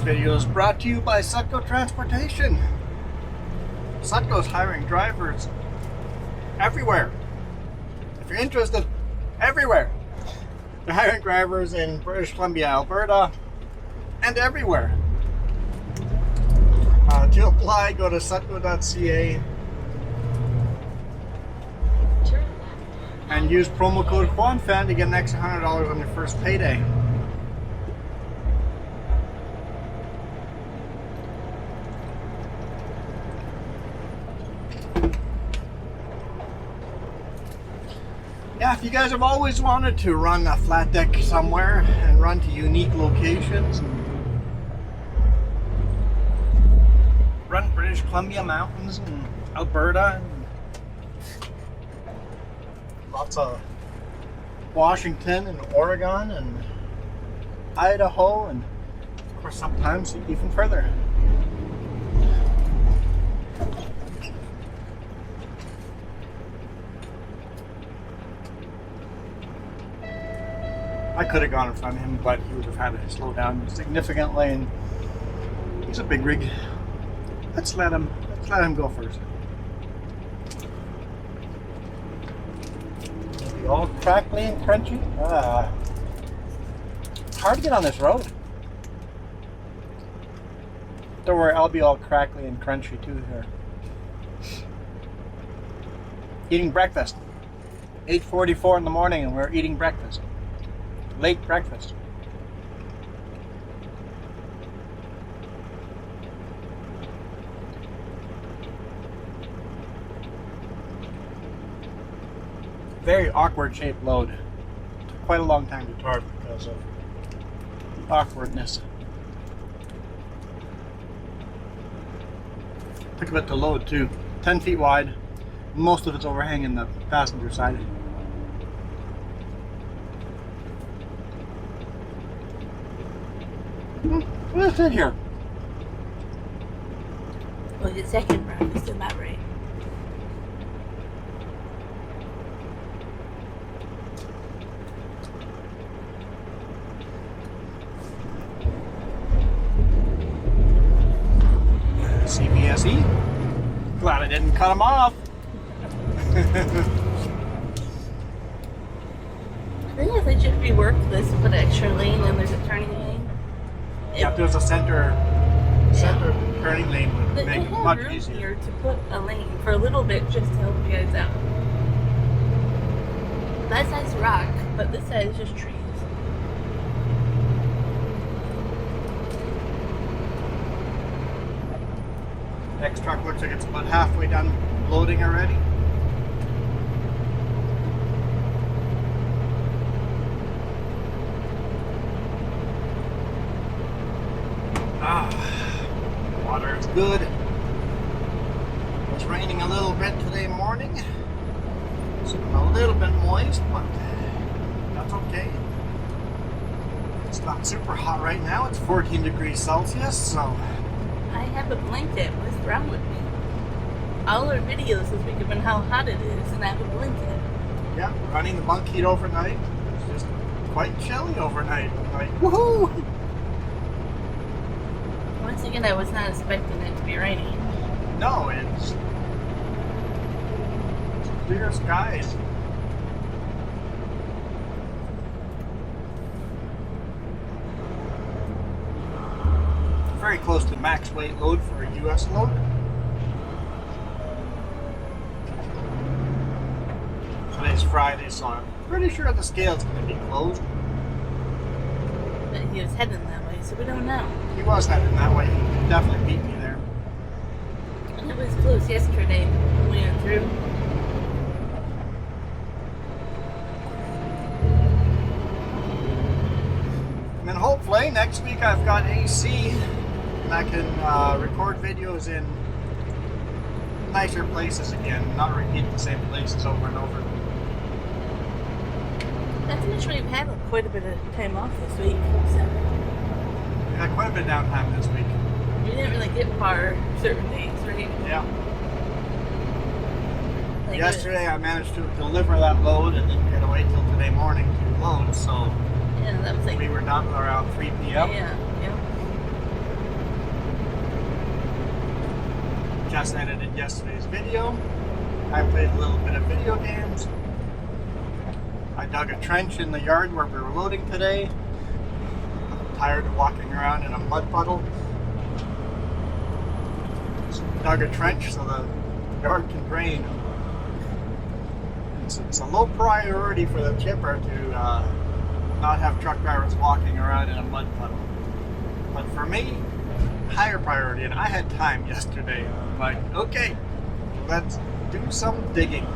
video is brought to you by Sutco Transportation. Sutco's hiring drivers everywhere. If you're interested, everywhere. They're hiring drivers in British Columbia, Alberta, and everywhere. To apply, go to sutco.ca and use promo code QUANFAN to get an extra $100 on your first payday. Yeah, if you guys have always wanted to run a flat deck somewhere and run to unique locations and run British Columbia mountains and Alberta and lots of Washington and Oregon and Idaho and of course sometimes even further. I could have gone in front of him, but he would have had to slow down significantly, and he's a big rig. Let's let him go first. It'll be all crackly and crunchy. It's hard to get on this road. Don't worry, I'll be all crackly and crunchy too here. Eating breakfast. 8:44 in the morning, and we're eating breakfast. Late breakfast. Very awkward shaped load. Took quite a long time to torque because of the awkwardness. Took a bit to load too. 10 feet wide. Most of it's overhanging the passenger side. What is it here? Well, it's second breakfast in that rate. CBSE. Glad I didn't cut them off. I think if they should rework this and put an extra lane and there's a turning lane. Yeah, if there's a center turning lane, would make it much easier. Here to put a lane for a little bit just to help you guys out. That side's rock, but this side is just trees. Next truck looks like it's about halfway done loading already. Water is good. It's raining a little bit today morning. So a little bit moist, but that's okay. It's not super hot right now. It's 14 degrees Celsius, so I have a blanket. What's wrong with me? All our videos this week have been how hot it is, and I have a blanket. Yeah, running the bunk heat overnight. It's just quite chilly overnight. I'm like, woohoo! Once again, I was not expecting it to be raining. No, it's clear skies. Very close to max weight load for a US load. Today's Friday, so I'm pretty sure the scale's going to be closed. But he was heading that way, so we don't know. He was heading that way. He definitely beat me there. And it was close yesterday when we went through. And then hopefully next week I've got AC and I can record videos in nicer places again, not repeat the same places over and over. Not to mention we've had quite a bit of time off this week, so We had quite a bit of downtime this week. we didn't really get far certain days, right? Yeah. Like Yesterday I managed to deliver that load and then we had to wait till today morning to load, so yeah, that was like we were done around 3 p.m. yeah. just edited yesterday's video. I played a little bit of video games. I dug a trench in the yard where we were loading today. I'm tired of walking around in a mud puddle. So dug a trench so the yard can drain. It's a low priority for the chipper to not have truck drivers walking around in a mud puddle. But for me, higher priority, and I had time yesterday. I'm like, okay, let's do some digging.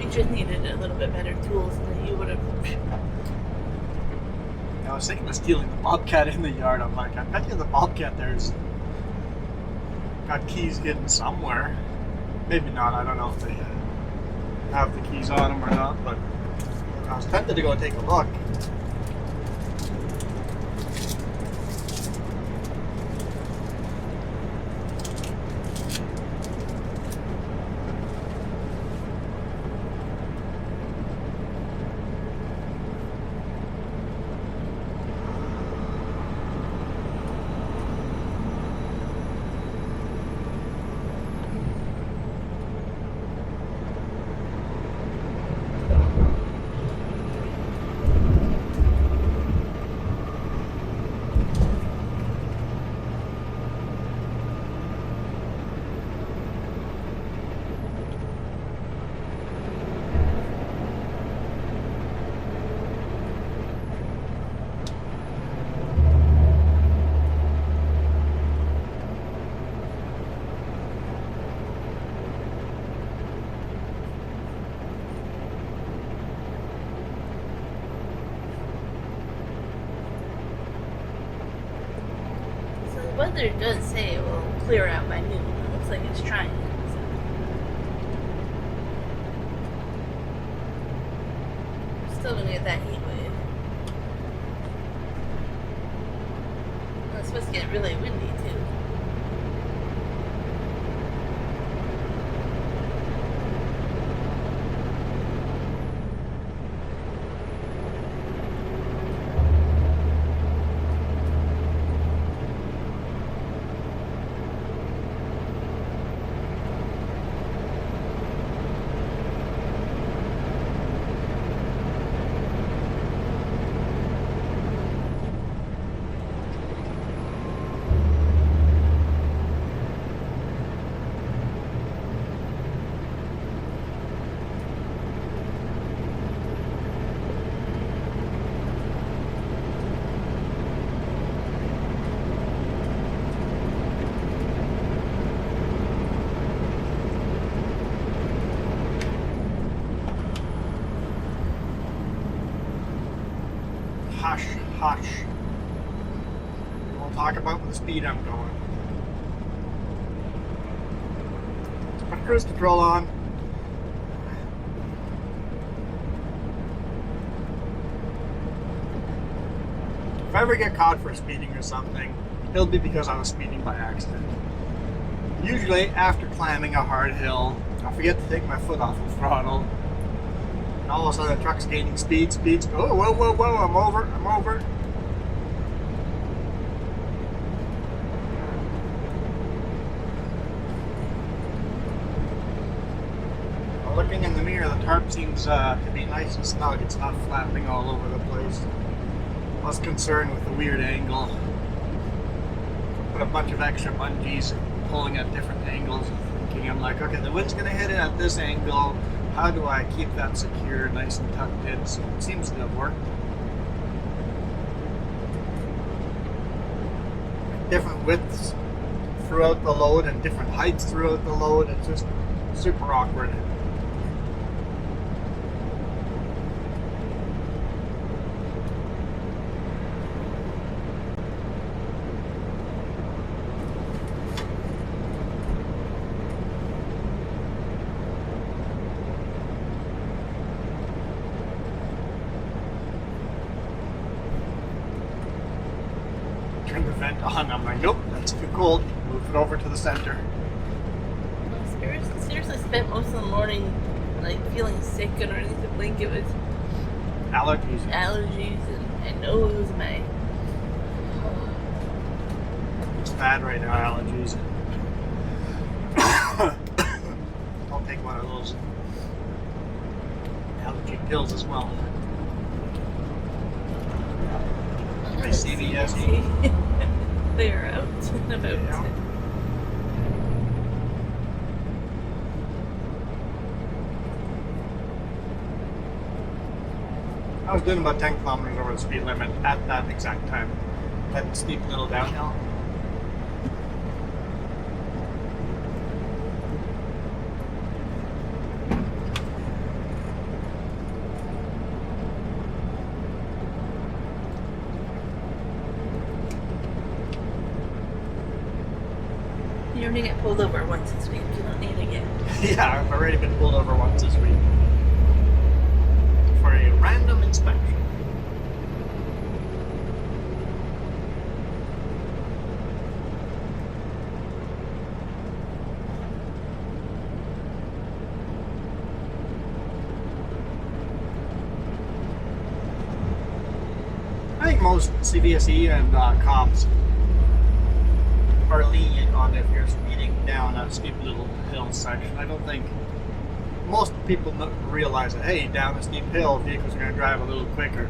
You just needed a little bit better tools than you would have. I was thinking of stealing the bobcat in the yard. I'm like, I bet you the bobcat there's got keys hidden somewhere. Maybe not. I don't know if they have the keys on them or not, but I was tempted to go take a look. The weather does say it will clear out by noon. It looks like it's trying. So. We're still gonna get that heat wave. And it's supposed to get really windy too. Hush, hush. We'll talk about the speed I'm going. Let's put cruise control on. If I ever get caught for speeding or something, it'll be because I was speeding by accident. Usually after climbing a hard hill, I forget to take my foot off the throttle. And all of a sudden the truck's gaining speeds. Oh, whoa, whoa, whoa, I'm over. Well, looking in the mirror, the tarp seems to be nice and snug. It's not flapping all over the place. I was concerned with the weird angle. Put a bunch of extra bungees pulling at different angles. Thinking, I'm like, okay, the wind's going to hit it at this angle. How do I keep that secure, nice and tucked in? So it seems to have worked. Different widths throughout the load and different heights throughout the load. It's just super awkward. Turn the vent on. I'm like, nope, that's too cold. Move it over to the center. I seriously spent most of the morning like feeling sick underneath the blanket with Allergies. and nose. It's bad right now, allergies. those allergy pills as well. My CVSE. They're out and about. Yeah. I was doing about 10 kilometers over the speed limit at that exact time. That steep little downhill. You only get pulled over once this week. You don't need it yet. Yeah, I've already been pulled over once this week for a random inspection. I think most CVSE and cops are lenient on if you're speeding down a steep little hill section. I don't think most people realize that, hey, down a steep hill, vehicles are going to drive a little quicker.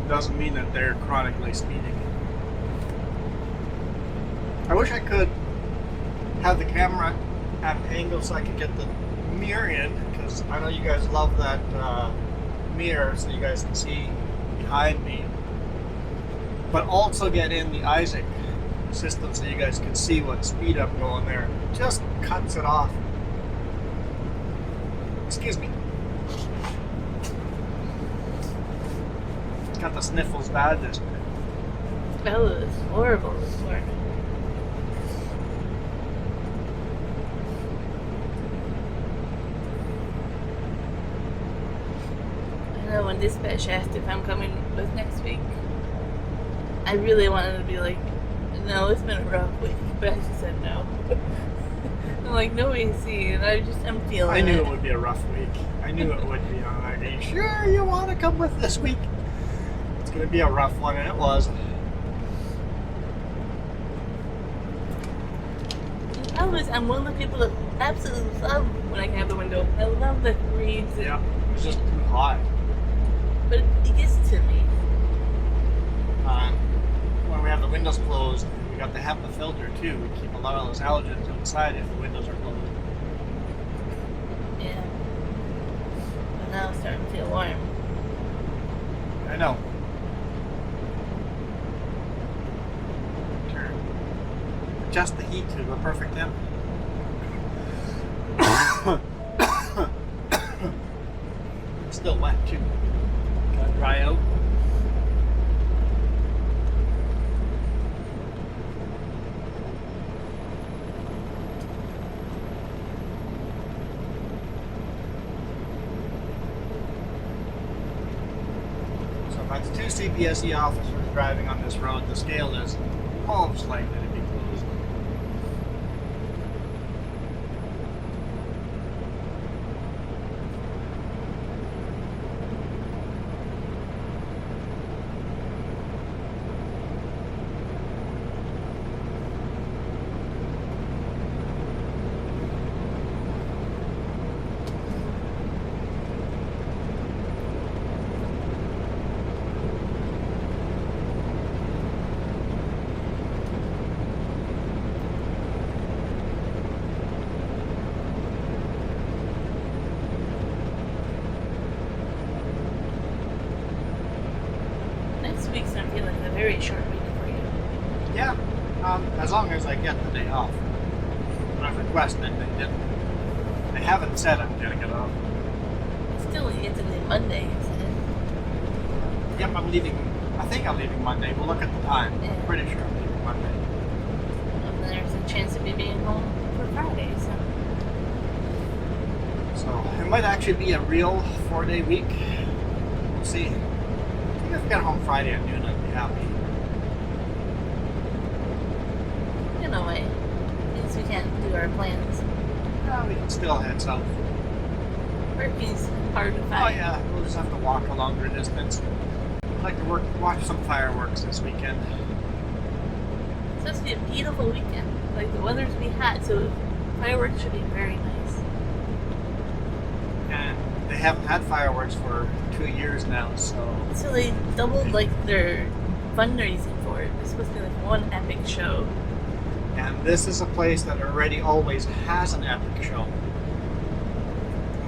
Doesn't mean that they're chronically speeding. I wish I could have the camera at an angle so I could get the mirror in, because I know you guys love that mirror so you guys can see behind me. But also get in the Isaac system so you guys can see what speed I'm going there. Just cuts it off. Excuse me. Got the sniffles bad this morning. Oh, it's horrible this morning. I know when dispatch asked if I'm coming with next week, I really wanted to be like, no, it's been a rough week, but I just said no. I'm like, no AC, and I'm feeling I knew it. it would be a rough week. I knew it would be. I'm like, are you sure you want to come with this week? It's going to be a rough one, and it was. I'm one of the people that absolutely love when I can have the window open. I love the breeze. Yeah, it was just too hot. But it gets to me. When we have the windows closed, we got the HEPA filter too. We keep a lot of those allergens outside if the windows are closed. Yeah. But now it's starting to feel warm. I know. Turn. Adjust the heat to the perfect temp. It's still wet too. Gotta dry out. So if that's two CPSE officers driving on this road, the scale is most likely to be closed. Next week's gonna feel like a very short week for you. Yeah, as long as I get the day off. I've requested, they haven't said I'm gonna get off. Still, you get to leave Monday, isn't it? Yep, I'm leaving. I think I'm leaving Monday. We'll look at the time. Yeah. I'm pretty sure I'm leaving Monday. And then there's a chance of me being home for Friday, so. So it might actually be a real 4-day week. We'll see. I think if I get home Friday at noon, I'd be happy. You know what? Means we can't do our plans. We can still head south. Working's hard to Oh find. yeah, we'll just have to walk a longer distance. I'd like to watch some fireworks this weekend. It's supposed to be a beautiful weekend. Like, the weather's be hot, so fireworks should be very nice. And they haven't had fireworks for 2 years now, so So they doubled like their fundraising for it. It's supposed to be like one epic show. and this is a place that already always has an epic show.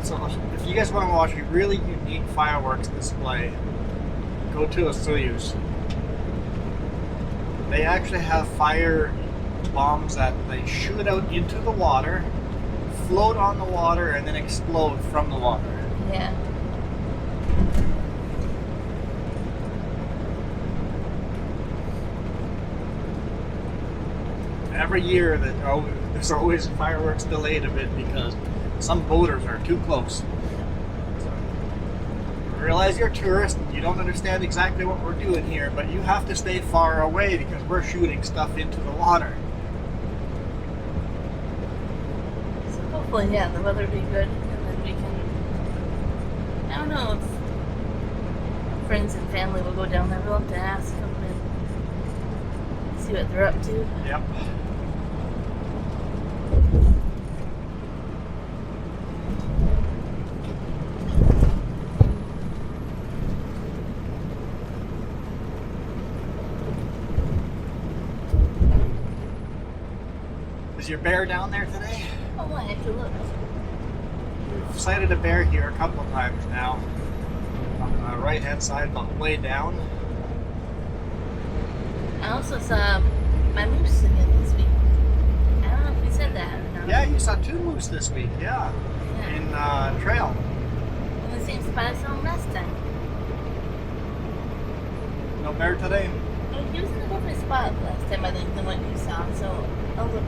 So if you guys want to watch a really unique fireworks display, go to Soyuz. They actually have fire bombs that they shoot out into the water, float on the water, and then explode from the water. Yeah. Every year there's always fireworks delayed a bit because some boaters are too close. I realize you're a tourist and you don't understand exactly what we're doing here, but you have to stay far away because we're shooting stuff into the water. So hopefully, yeah, the weather will be good, and then we can. I don't know if friends and family will go down there. We'll have to ask them and see what they're up to. Yep. Is your bear down there today? Oh, I have to look. We've sighted a bear here a couple of times now. On the right hand side, but way down. I also saw my moose again this week. I don't know if we said that or not. Yeah, you saw 2 moose this week, yeah. Yeah. In trail. In the same spot I saw him last time. No bear today? Oh, he was in a different spot last time, I think, than what you saw, so I'll look.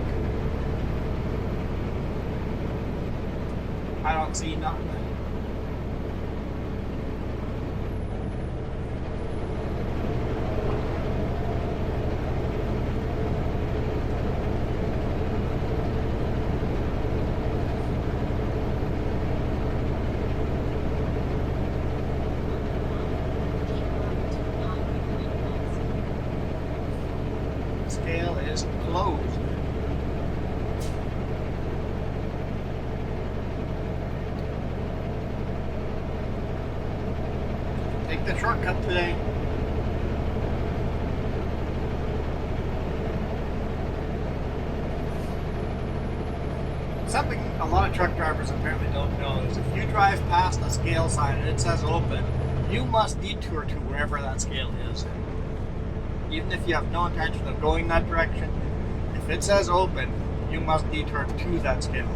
I don't see nothing. Scale is closed. Take the shortcut today. Something a lot of truck drivers apparently don't know is if you drive past a scale sign and it says open, you must detour to wherever that scale is. Even if you have no intention of going that direction, if it says open, you must detour to that scale.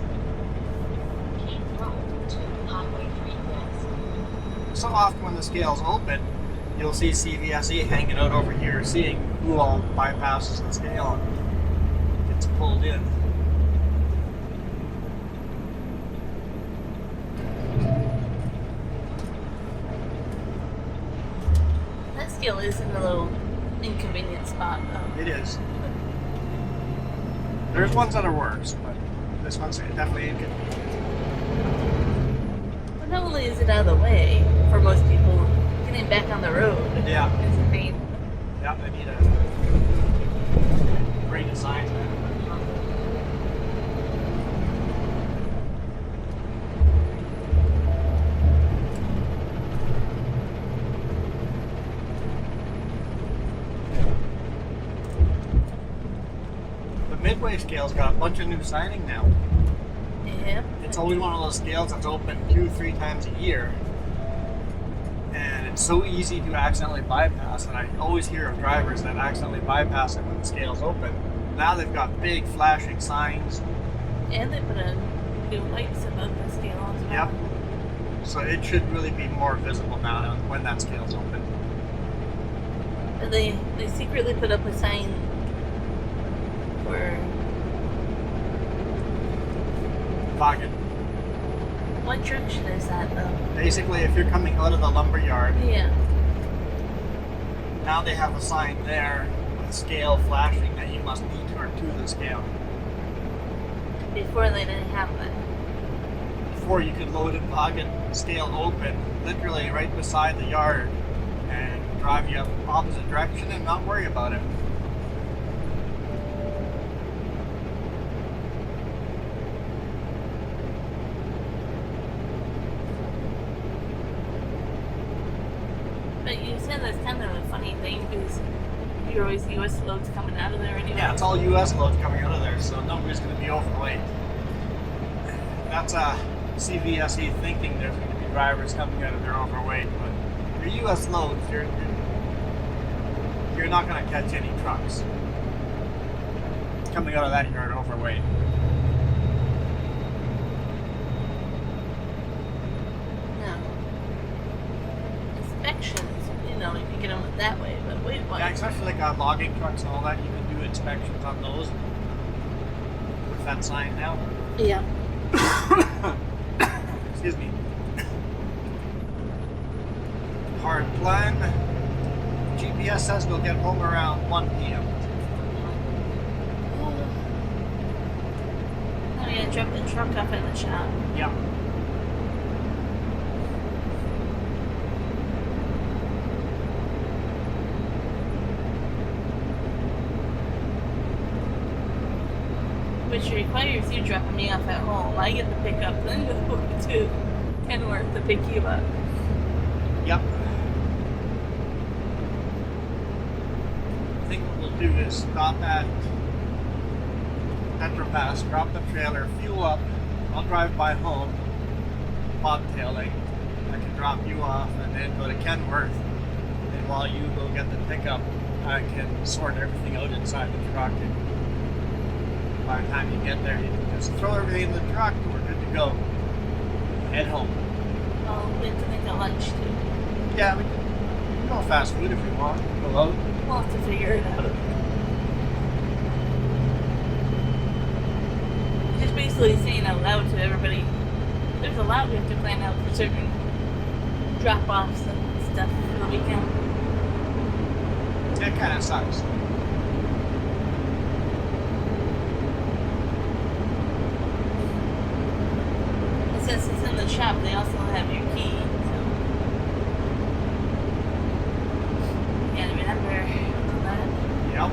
So often when the scale's open, you'll see CVSE hanging out over here, seeing who all bypasses the scale and gets pulled in. That scale is in a little inconvenient spot, though. It is. There's ones that are worse, but this one's definitely inconvenient. But not only is it out of the way for most people, getting back on the road Yeah. is a pain. Yeah, they need a great design. The Midway scale's got a bunch of new signing now. Yeah. It's always one of those scales that's open 2-3 times a year. And it's so easy to accidentally bypass, and I always hear of drivers that accidentally bypass it when the scale's open. Now they've got big flashing signs. And they put in new lights above the scale as well. Yep. So it should really be more visible now when that scale's open. But they secretly put up a sign for Pocket. what junction is that though? Basically, if you're coming out of the lumber yard, Yeah. now they have a sign there with scale flashing that you must detour to the scale. Before they didn't have that. Before you could load and pocket scale open, literally right beside the yard, and drive you up opposite direction and not worry about it. anything because you're always U.S. loads coming out of there anyway. Yeah, it's all U.S. loads coming out of there, so nobody's going to be overweight. That's CVSE thinking there's going to be drivers coming out of there overweight, but your U.S. loads, you're not going to catch any trucks coming out of that yard overweight. No. Inspections, you know, you can get them that way, but weight-wise. Yeah, especially like logging trucks and all that, you can do inspections on those with that sign now. Yeah. Excuse me. Hard plan. GPS says we'll get home around 1 p.m. I'm gonna drop the truck off at the shop. Yeah. Which requires you dropping me off at home. I get the pickup, then go to Kenworth to pick you up. Yep. I think what we'll do is stop at Petropass, drop the trailer, fuel up. I'll drive by home, bobtailing. I can drop you off and then go to Kenworth. And while you go get the pickup, I can sort everything out inside the truck. And by the time you get there, you can just throw everything in the truck and we're good to go. Head home. Oh, we have to make a lunch too. Yeah, we can go fast food if we want. Go out. We'll have to figure it out. Just basically saying out loud to everybody, there's a lot we have to plan out for certain drop-offs and stuff for the weekend. It kind of sucks. And since it's in the shop, they also have your key, so you gotta remember all that. Yep.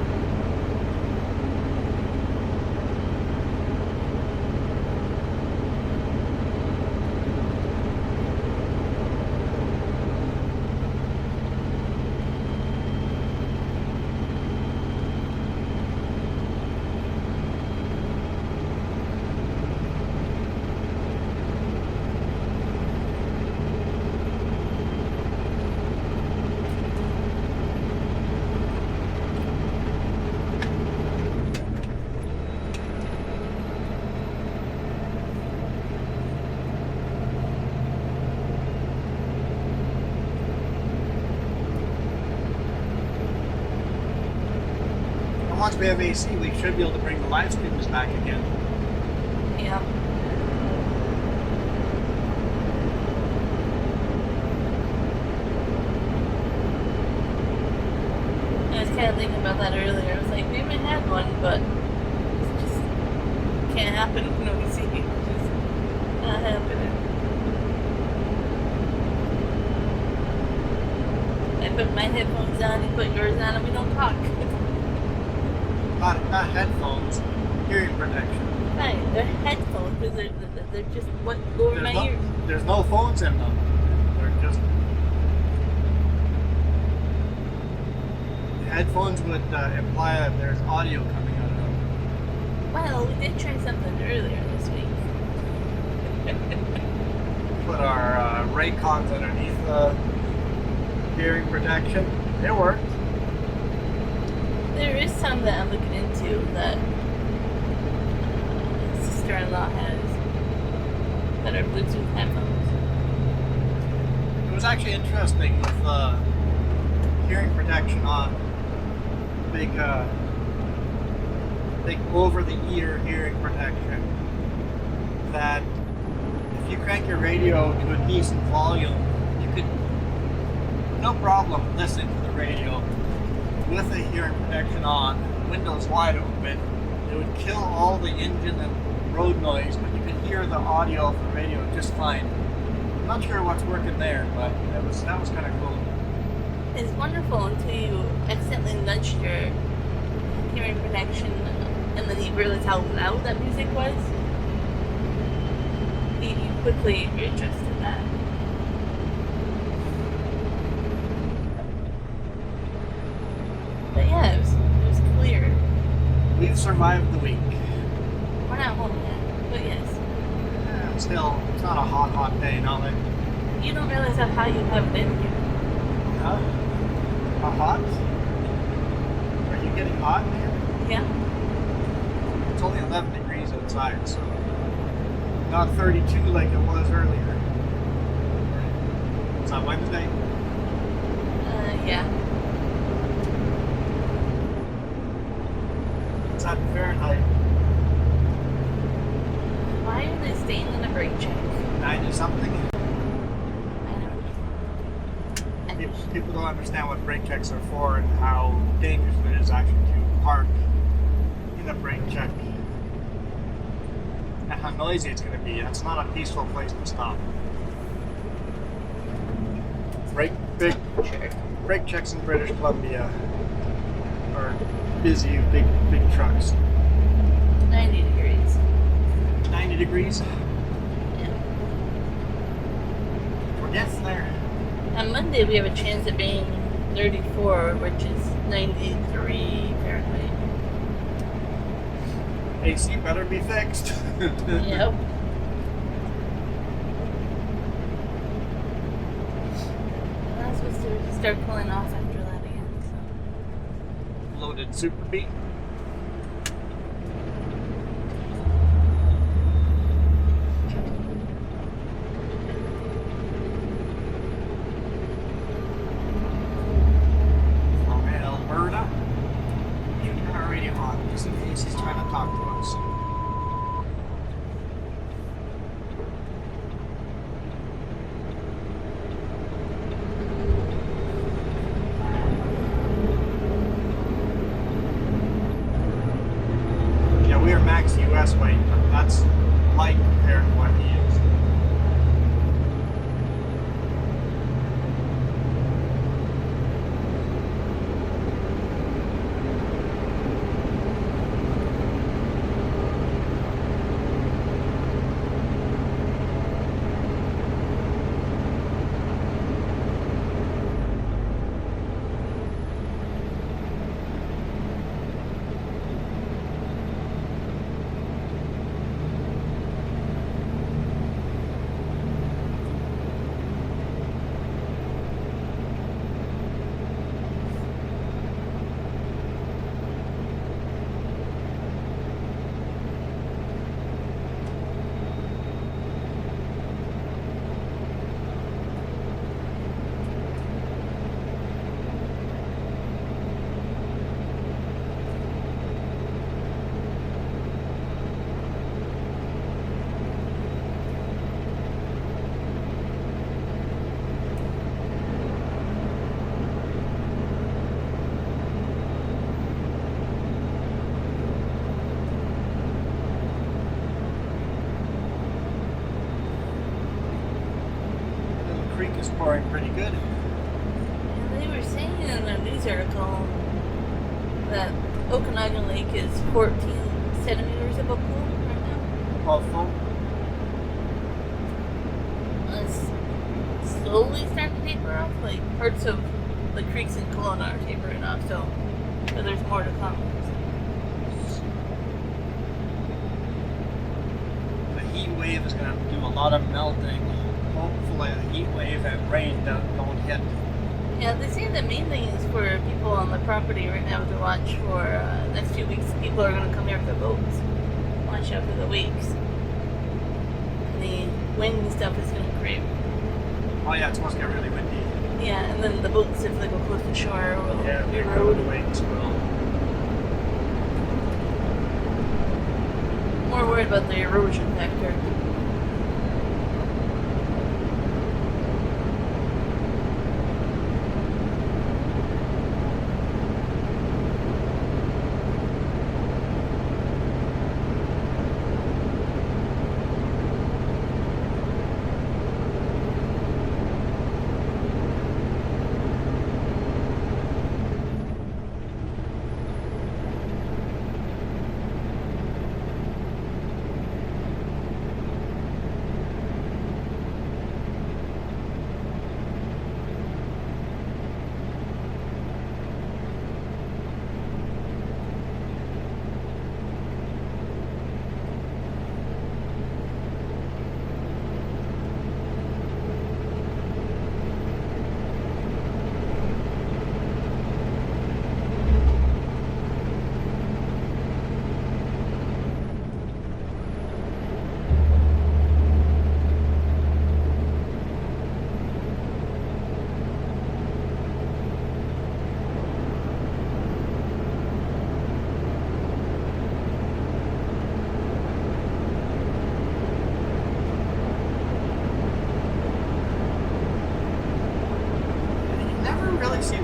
Once we have AC, we should be able to bring the live streamers back again. Yeah. I was kind of thinking about that earlier. I was like, we haven't had one, but it just can't happen. No, we see it just not happening. I put my headphones on, you put yours on, and we don't talk. Not headphones, hearing protection. Right, they're headphones because they're just what go over my ears. There's no phones in them. They're just headphones would imply that there's audio coming out of them. Well, we did try something earlier this week. Put our Raycons underneath the hearing protection. It worked. There is some that I'm looking into that sister-in-law has that are Bluetooth headphones. It was actually interesting with hearing protection on big over-the-ear hearing protection, that if you crank your radio to a decent volume, you could no problem listen to the radio with the hearing protection on, windows wide open. It would kill all the engine and road noise, but you could hear the audio of the radio just fine. I'm not sure what's working there, but that was kind of cool. It's wonderful until you accidentally nudge your hearing protection and then you realize how loud that music was. You quickly readjust to that. survived the week. We're not home yet, but yes. Still, it's not a hot day, not like. You don't realize how hot you have been here. Huh? How hot? Are you getting hot in here? Yeah. It's only 11 degrees outside, so not 32 like it was earlier. It's on Wednesday. Yeah. It's at Fahrenheit. Why are they staying in a brake check? 90 something. I don't know. People don't understand what brake checks are for and how dangerous it is actually to park in a brake check. And how noisy it's going to be. That's not a peaceful place to stop. Brake checks in British Columbia are busy with big trucks. 90 degrees. 90 degrees? Yeah. We're getting there. On Monday we have a chance of being 34, which is 93 Fahrenheit. AC better be fixed. Yep. And that's supposed to start cooling off after that again. So. Loaded super beat. From Alberta. You turn our radio on just in case he's trying to talk to us. Yeah, we are max US weight, but that's light compared to what he is. Creek is pouring pretty good. And they were saying in a news article that Okanagan Lake is 14 centimeters above pool right now. All full. It's slowly starting to taper off. Like parts of the creeks in Kelowna are tapering off, so but there's more to come. The heat wave is going to do a lot of melting. Hopefully the heat wave and rain don't hit. Yeah, they say the main thing is for people on the property right now to watch for next few weeks. People are going to come here with their boats. Watch out for the waves. And the wind and stuff is going to creep. Oh yeah, it's supposed to get really windy. Yeah, and then the boats, if they go close to shore, will be the rowed. waves will. More worried about the erosion factor.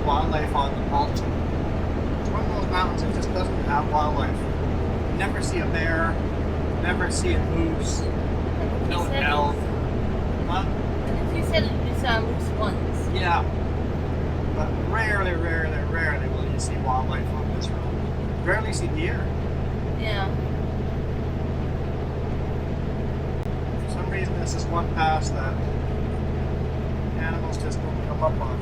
wildlife on the Paulson. It's one of those mountains that just doesn't have wildlife. You never see a bear, never see a moose, no elk. Huh? And if you said you saw a moose once. Yeah. But rarely will you see wildlife on this road. Rarely see deer. Yeah. For some reason, this is one pass that animals just don't come up on.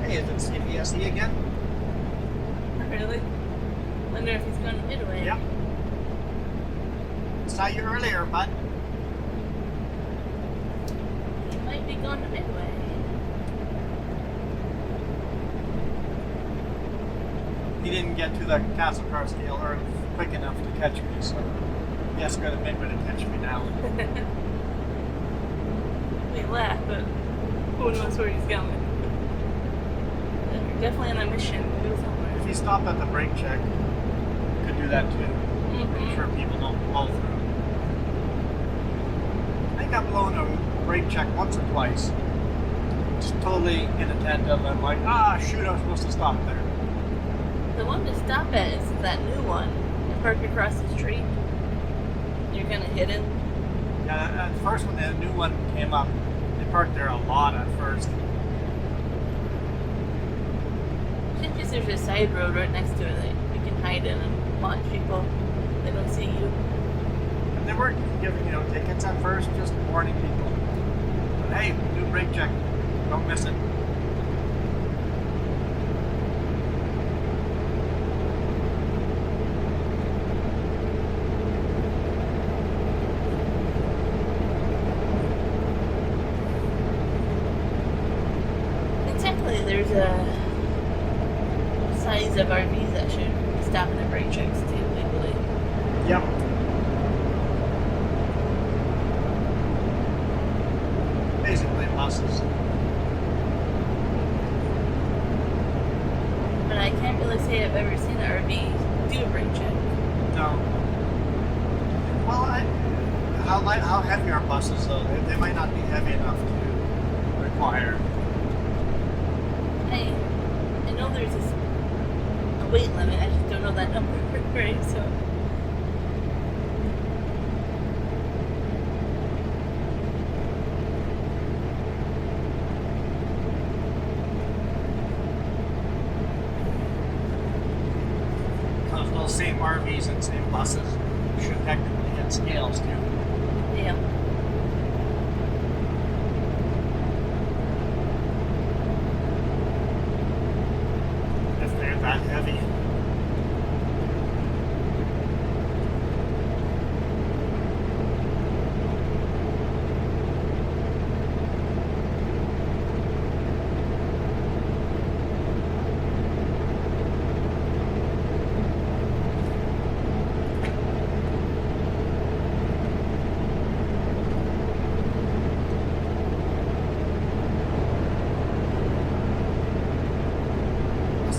Hey, is it CBSE again? Really? Wonder if he's going to Midway. Yep. Saw you earlier, bud. He might be going to Midway. He didn't get to the Castlegar scale early quick enough to catch me, so yes, go to Midway to catch me now. We laugh, but who knows where he's going? They're definitely on a mission to go somewhere. If he stopped at the brake check, could do that too. Make sure people don't blow through. I think I've blown a brake check once or twice. Just totally inattentive. I'm like, shoot, I was supposed to stop there. The one to stop at is that new one. You park across the street. You're gonna hit it. Yeah, at first when the new one came up, they parked there a lot at first. Just there's a side road right next to it that you can hide in and watch people. They don't see you. And they weren't giving, tickets at first, just warning people. But hey, new brake check. Don't miss it. And technically there's a size of RVs that should stop at brake checks too, legally. Yep. Basically buses. But I can't really say I've ever seen an RV do a brake check. No. Well, how heavy are buses though? They might not be heavy enough to require. I know there's a weight limit, I just don't know that number, right? So. Those same RVs and same buses should technically hit scales too. Yeah. If they're that heavy.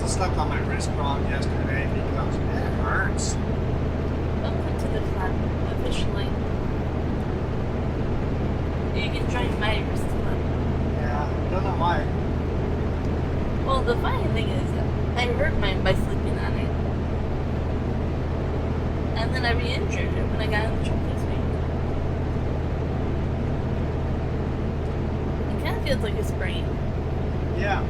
Stuck on my wrist wrong yesterday because it hurts. Welcome to the club, officially. You can join my wrist club. Yeah, don't know why. Well, the funny thing is, I hurt mine by sleeping on it. And then I re-injured it when I got in the truck this week. It kind of feels like a sprain. Yeah.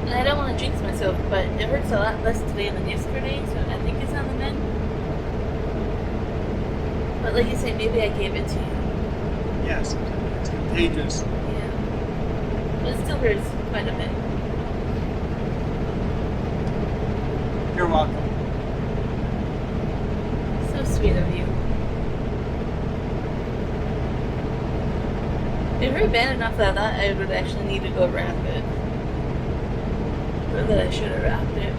And I don't want to jinx myself, but it hurts a lot less today than yesterday, so I think it's on the mend. But like you say, maybe I gave it to you. Yes, it's contagious. Yeah. But it still hurts quite a bit. You're welcome. So sweet of you. It hurt bad enough that I thought I would actually need to go wrap it. Or that I should have wrapped it.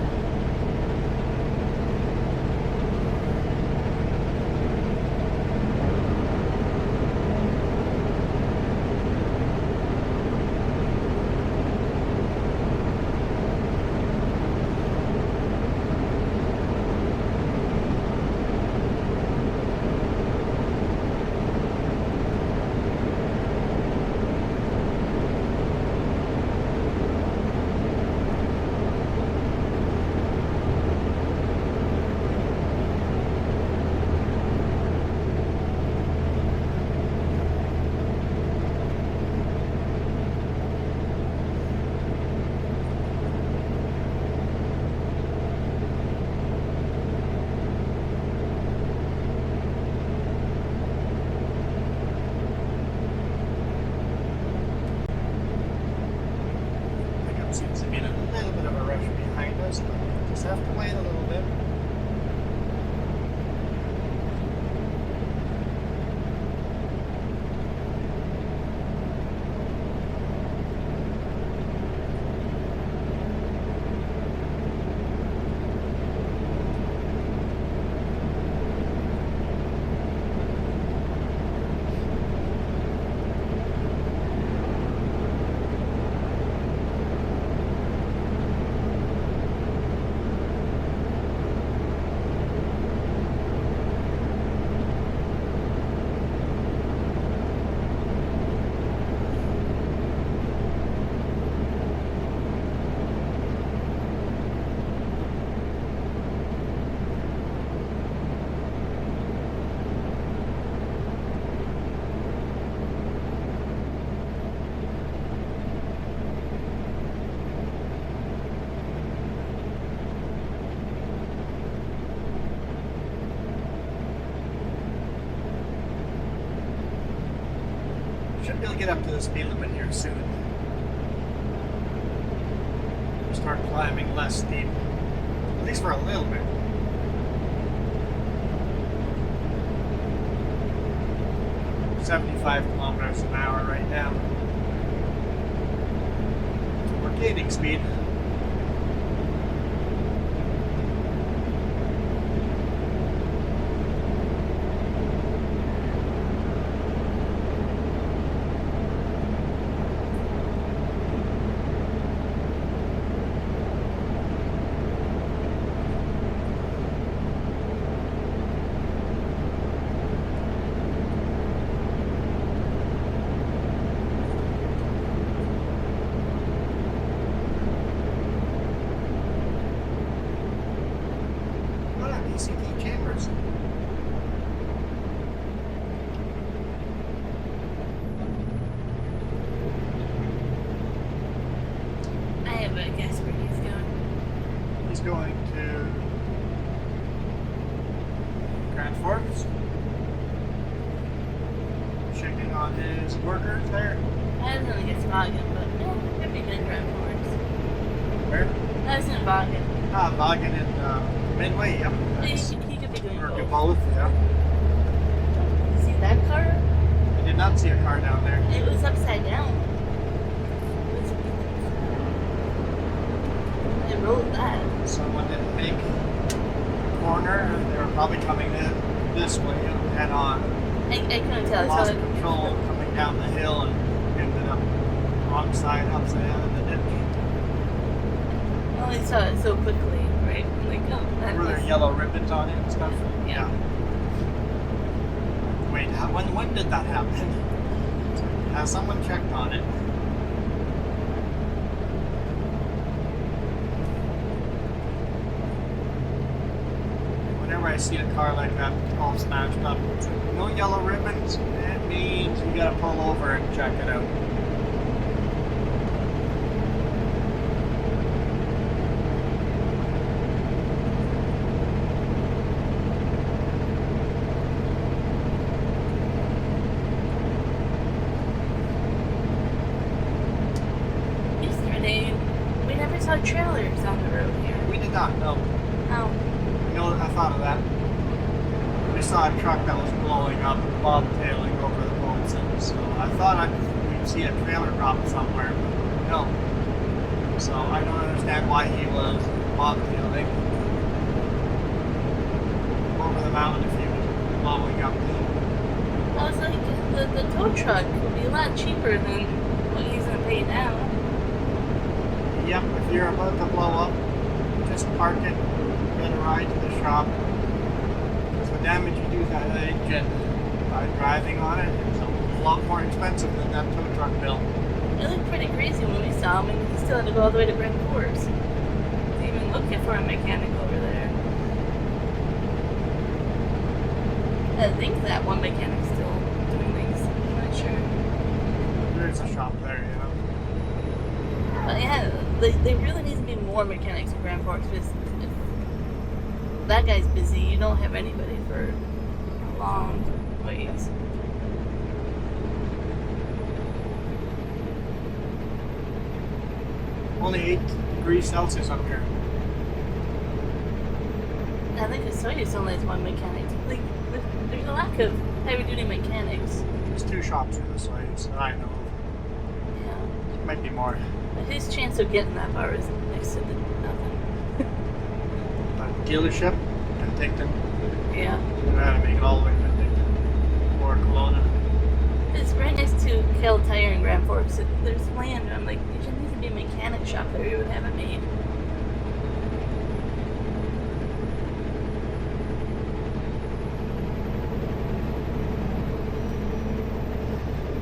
Seems to be in a little bit of a rush behind us, but just have to wait a little bit. Should be able to get up to the speed limit here soon. Start climbing less steep, at least for a little bit. "75 kilometers an hour right now. We're gaining speed. PCT chambers. I have a guess where he's going. He's going to Grand Forks. Checking on his workers there. I don't think it's Vaughan, but it could be good Grand Forks. Where? That's in Vaughan. Vaughan and Midway, yep. He could be doing Or both. both, yeah. See that car? I did not see a car down there. It was upside down. It rolled that. Someone didn't make a corner. They were probably coming in this way head on. I couldn't tell. Lost So control coming down the hill and ended up wrong side, upside down in the ditch. I only saw it so quickly, right? Like, oh, that Were there was... yellow ribbons on it and stuff? Yeah. Wait, when did that happen? Has someone checked on it? Whenever I see a car like that all smashed up, it's like, no yellow ribbons, it means you gotta pull over and check it out. Yesterday, we never saw trailers on the road here. We did not know. Oh, You know, I thought of that. We saw a truck that was blowing up, bobtailing over the Paulson, so I thought we'd see a trailer drop somewhere, but no. So I don't understand why he was bobtailing over the mountain if he was blowing up. I was like, the tow truck would be a lot cheaper than what he's gonna pay now. Yep, if you're about to blow up, just park it, get a ride to the shop. Because the damage you do to that engine by driving on it is a lot more expensive than that tow truck bill. It looked pretty crazy when we saw him, and he still had to go all the way to Grand Forks. He's even looking for a mechanic over there. I think that one mechanic's still doing things. I'm not sure. There's a shop there, you know. But yeah, they really need to be more mechanics in Grand Forks because if that guy's busy, you don't have anybody for a long ways. Only 8 degrees Celsius up here. I think I saw you only has one mechanic. Like, there's a lack of heavy-duty mechanics. There's 2 shops in the sites that I know of. Yeah. Might be more. But his chance of getting that far is next to nothing. But dealership in Ticton. Yeah. You gotta make it all the way to Ticton. Or Kelowna. It's right next to Cal Tire in Grand Forks. There's land. I'm like, there should need to be a mechanic shop there. You would have it made.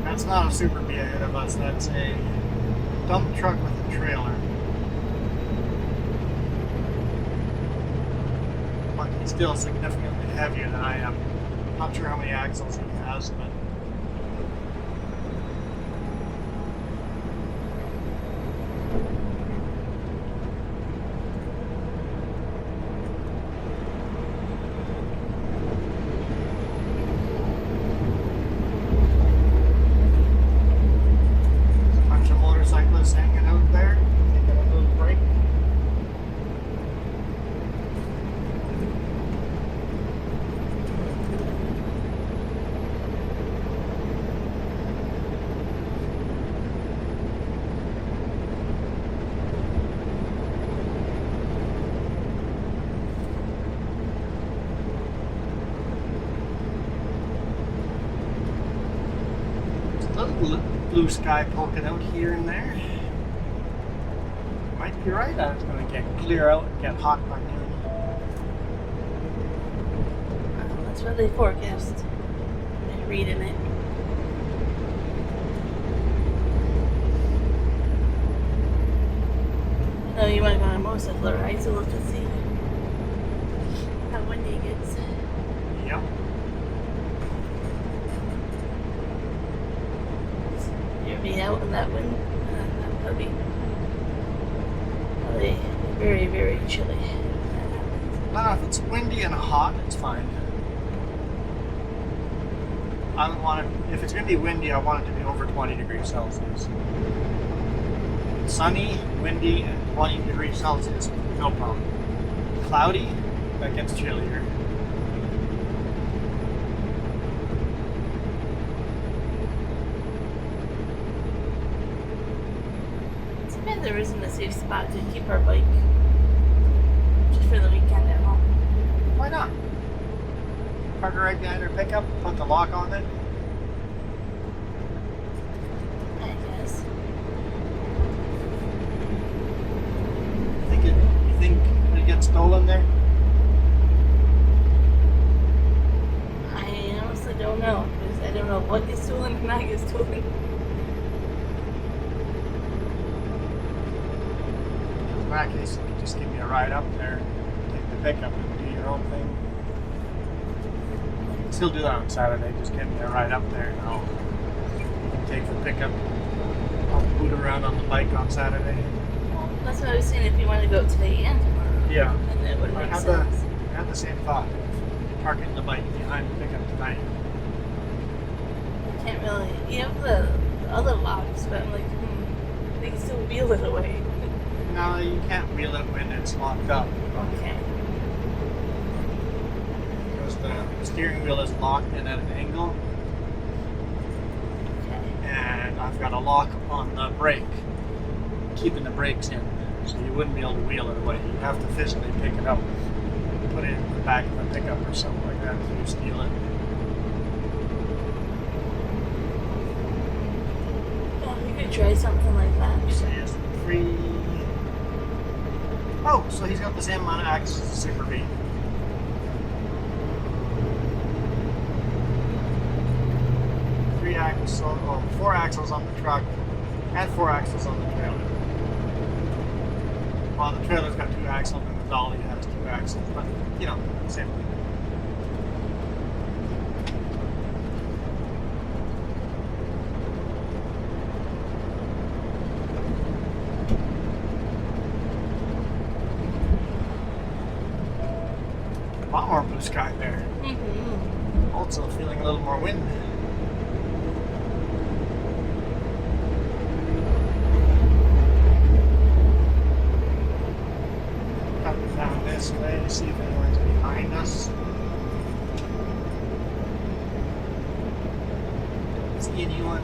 That's not a Super B ahead of us. That's a dump truck with a trailer. But he's still significantly heavier than I am. Not sure how many axles he has, but bunch of motorcyclists hanging out there, taking a little break. There's a little blue sky poking out here and there. Might be right, it's going to get clear out and get hot by noon. That's what they forecast. I'm reading it. No, you want to go on a motorcycle ride, so we'll just see how windy it gets. Yep. You'll be out in that wind. That'll be probably very, very chilly. If it's windy and hot, it's fine. I don't want it, if it's going to be windy, I want it to be over 20 degrees Celsius. Sunny, windy, and 20 degrees Celsius, no problem. Cloudy, that gets chillier. It's bad there isn't a safe spot to keep our bike just for the weekend at home. Why not? Park it right behind our pickup, put the lock on it. I guess. You think it gets stolen there? I honestly don't know, because I don't know what gets stolen and not gets stolen. In that case, you could just give me a ride up there, take the pickup and do your own thing. You can still do that on Saturday, just give me a ride up there and I'll take the pickup. I'll boot around on the bike on Saturday. Well, that's what I was saying, if you want to go today and tomorrow. Yeah. And it would I make had sense. the same thought. Parking the bike behind the pickup tonight. You can't really. You have the other locks, but I'm like, they can still wheel it away. No, you can't wheel it when it's locked up. Okay. Because the steering wheel is locked in at an angle. Okay. And I've got a lock on the brake, keeping the brakes in. So you wouldn't be able to wheel it away. You'd have to physically pick it up, put it in the back of a pickup or something like that if you steal it. Well, you could try something like that. So it's free. Oh, so he's got the same amount of axles as the Super B. Four axles on the truck and 4 axles on the trailer. Well, the trailer's got 2 axles and the dolly has 2 axles, but you know, same thing. A lot more blue sky there. Mm-hmm. Also feeling a little more wind. see if anyone's behind us. See anyone?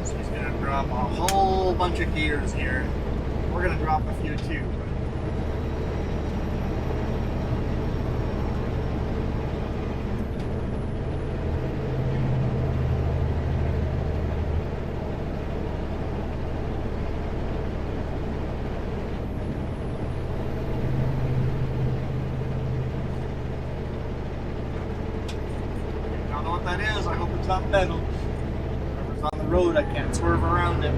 So he's gonna drop a whole bunch of gears here. We're gonna drop a few too. I don't know what that is. I hope it's not metal. Whoever's on the road, I can't swerve around it.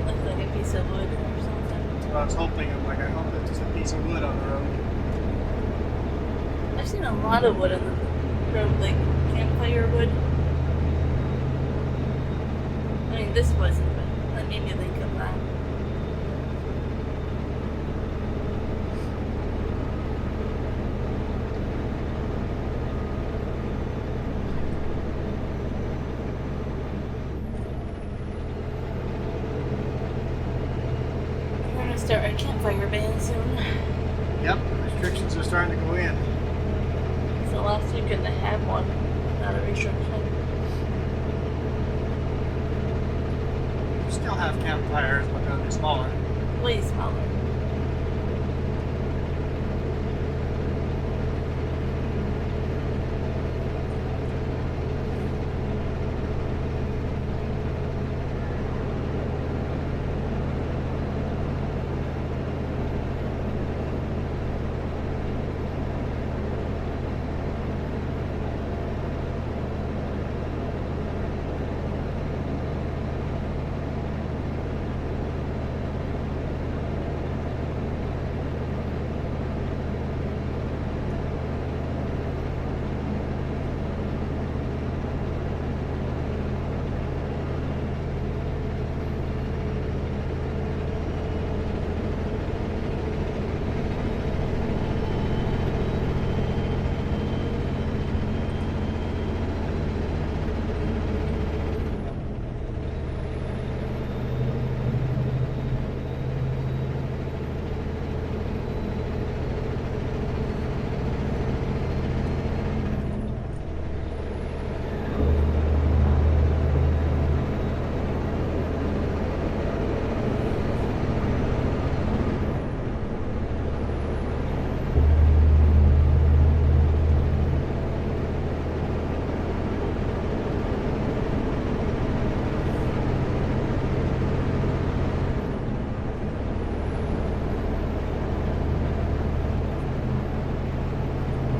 Looks like a piece of wood or something. That's what I was hoping. I'm like, I hope it's just a piece of wood on the road. I've seen a lot of wood on the road, like campfire wood. I mean, this wasn't, but that made me think of that. We're gonna start our campfire ban soon. Yep, restrictions are starting to go in. So last week couldn't have one without a restriction. We still have campfires, but they'll be smaller. Way smaller.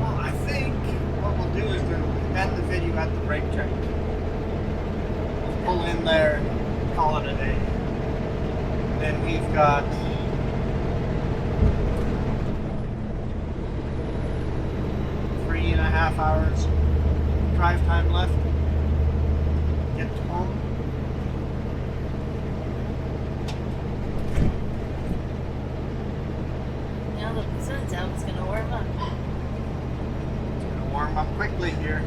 Well, I think what we'll do is we'll end the video at the brake check. We'll pull in there, call it a day. Then we've got three and a half hours drive time left. Get to home. Now that the sun's out, it's gonna warm up. It's gonna warm up quickly here.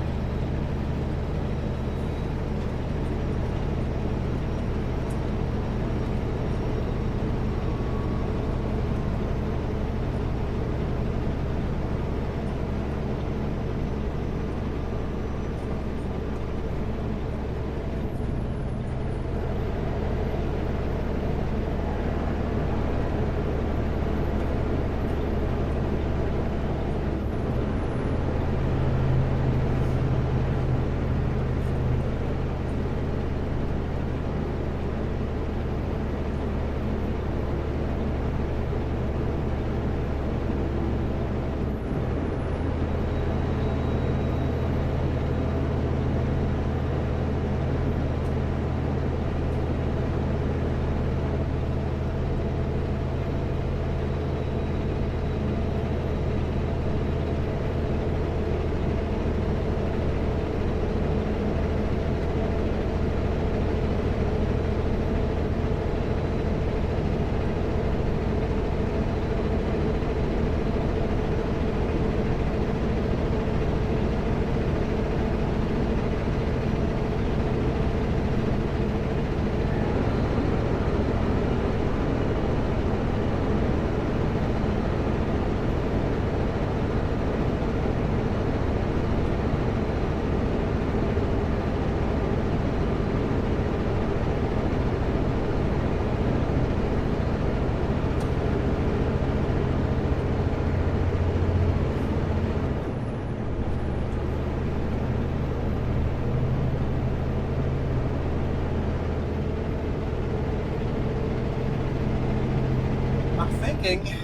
thinking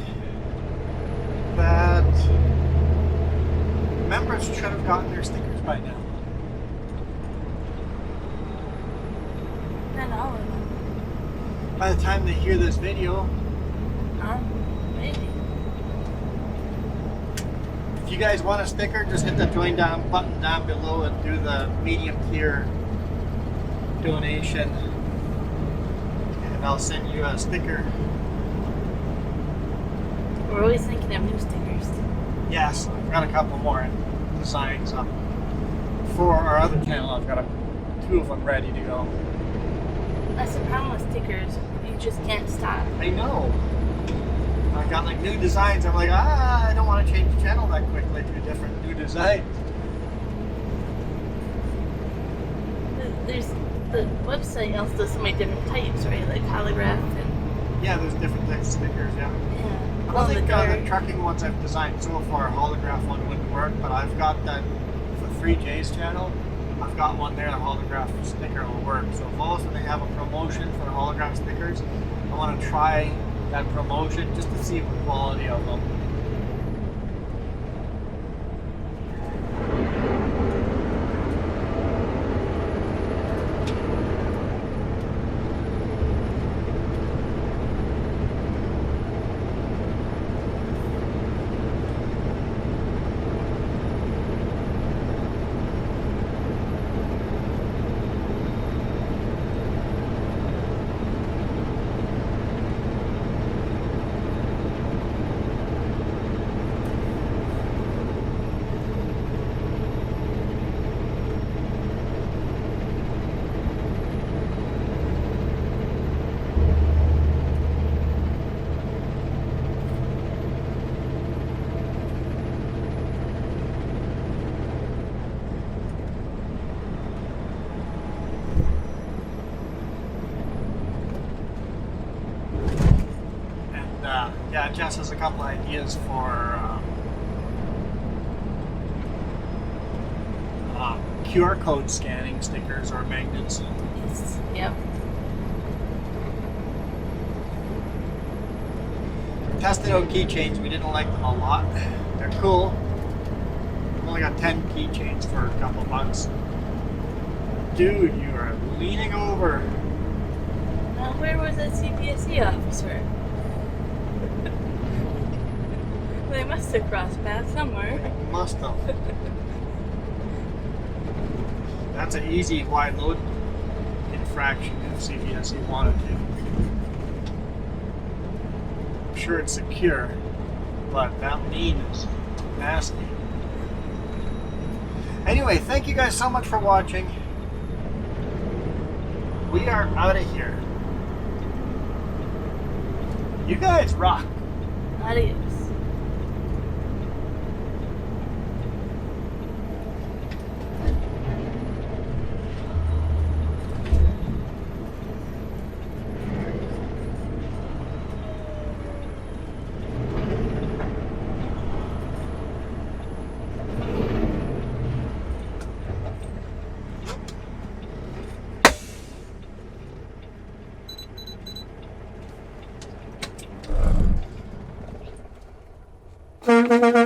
that members should have gotten their stickers by now. Not all of them. By the time they hear this video, Maybe. if you guys want a sticker, just hit the join down button down below and do the medium tier donation, and I'll send you a sticker. We're always thinking of new stickers. Yes, I've got a couple more designs up for our other channel. I've got two of them ready to go. That's the problem with stickers. You just can't stop. I know. I've got like new designs. I'm like, I don't want to change the channel that quickly to different new designs. There's the website also does so many different types, right? Like holograph and Yeah, there's different types of stickers, yeah. yeah. I think the trucking ones I've designed so far, a holograph one wouldn't work, but I've got that for 3J's channel. I've got one there, the holograph sticker will work. So if all of a sudden they have a promotion for the holograph stickers, I want to try that promotion just to see the quality of them. Yeah, Jess has a couple ideas for QR code scanning stickers or magnets. Yes. Yep. Tested out keychains. We didn't like them a lot. They're cool. We've only got 10 keychains for a couple bucks. Dude, you are leaning over. Now, where was that CPSC officer? They must have crossed paths somewhere. Must have. That's an easy wide load infraction if CPSC wanted to. I'm sure it's secure, but that lean is nasty. Anyway, thank you guys so much for watching. We are out of here. You guys rock. Adios. Thank you.